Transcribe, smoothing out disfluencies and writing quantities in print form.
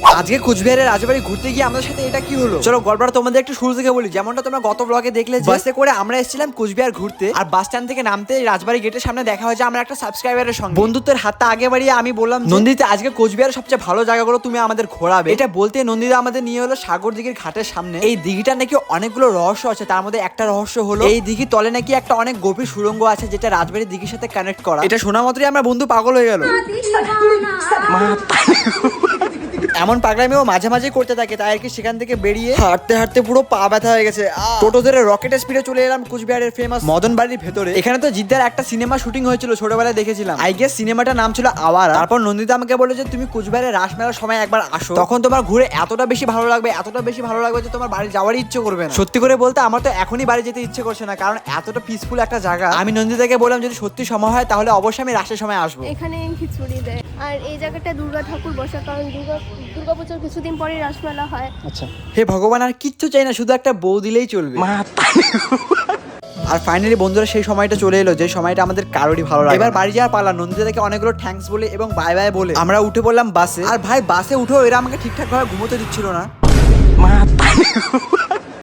আজকে কুচবিহারের রাজবাড়ি ঘুরতে গিয়ে আমাদের সাথে এটা কি হলো, চলো গল্পটা তোমাদের একটু শুরু থেকে বলি। যেমনটা তোমরা গত ব্লগে দেখলে, বাসে করে আমরা এসেছিলাম কুচবিহার ঘুরতে, আর বাস স্ট্যান্ড থেকে নামতে রাজবাড়ি গেটের সামনে দেখা হয়েছে আমরা একটা সাবস্ক্রাইবারের সঙ্গে। বন্ধুত্বের হাতটা আগে বাড়িয়ে আমি বললাম, নন্দিতা আজকে কুচবিহারের সবচেয়ে ভালো জায়গাগুলো তুমি আমাদের ঘোরাবে। এটা বলতে নন্দিতা আমাদের নিয়ে হলো সাগর দিঘির ঘাটের সামনে। এই দিঘিটা নাকি অনেকগুলো রহস্য আছে, তার মধ্যে একটা রহস্য হলো এই দিঘির তলে নাকি একটা অনেক গভীর সুড়ঙ্গ আছে, যেটা রাজবাড়ির দিঘির সাথে কানেক্ট করা। এটা শোনা মাত্রই আমার বন্ধু পাগল হয়ে গেল। এমন পাগলামিও মাঝে মাঝে করতে থাকে, তাই আর কি সেখান থেকে বেরিয়ে হাঁটতে হাঁটতে পুরো পা ব্যথা হয়ে গেছে। টোটো ধরে রকেটের স্পিডে চলে এলাম কুচবিহারের ফেমাস মদন বাড়ির ভেতরে। এখানে তো জিদ্দার একটা সিনেমা শুটিং হয়েছিল, ছোটবেলায় দেখেছিলাম। আই গেস সিনেমাটার নাম ছিল আওয়ারা। তারপর নন্দিতা আমাকে বললো যে তুমি কুচবিহারের রাসমেলার সময় একবার আসো, তখন তোমার ঘুরে এতটা বেশি ভালো লাগবে, এতটা বেশি ভালো লাগবে যে তোমার বাড়ি যাওয়ারই ইচ্ছে করবে না। সত্যি করে বলতে আমার তো এখনই বাড়ি যেতে ইচ্ছে করছে না, কারণ এতটা পিসফুল একটা জায়গা। আমি নন্দিতাকে বললাম যদি সত্যি সময় হয় তাহলে অবশ্যই আমি রাসের সময় আসবো। এখানে খিচুড়ি দেয়, আর এই জায়গাটা দুর্গা ঠাকুর বসা, কারণ দুর্গাপুজোর কিছুদিন পরে রাসমেলা হয়। আচ্ছা, হে ভগবান, আর কিচ্ছু চাই না, শুধু একটা বউ দিলেই চলবে। আর ফাইনালি বন্ধুরা সেই সময়টা চলে এলো, যে সময়টা আমাদের কারোরই ভালো লাগে। এবার বাড়ি যাওয়ার পালা। নন্দিতাকে অনেকগুলো থ্যাঙ্কস বলে এবং বাই বাই বলে আমরা উঠে পড়লাম বাসে। আর ভাই বাসে উঠেও এরা আমাকে ঠিকঠাক ভাবে ঘুমোতে দিচ্ছিল না।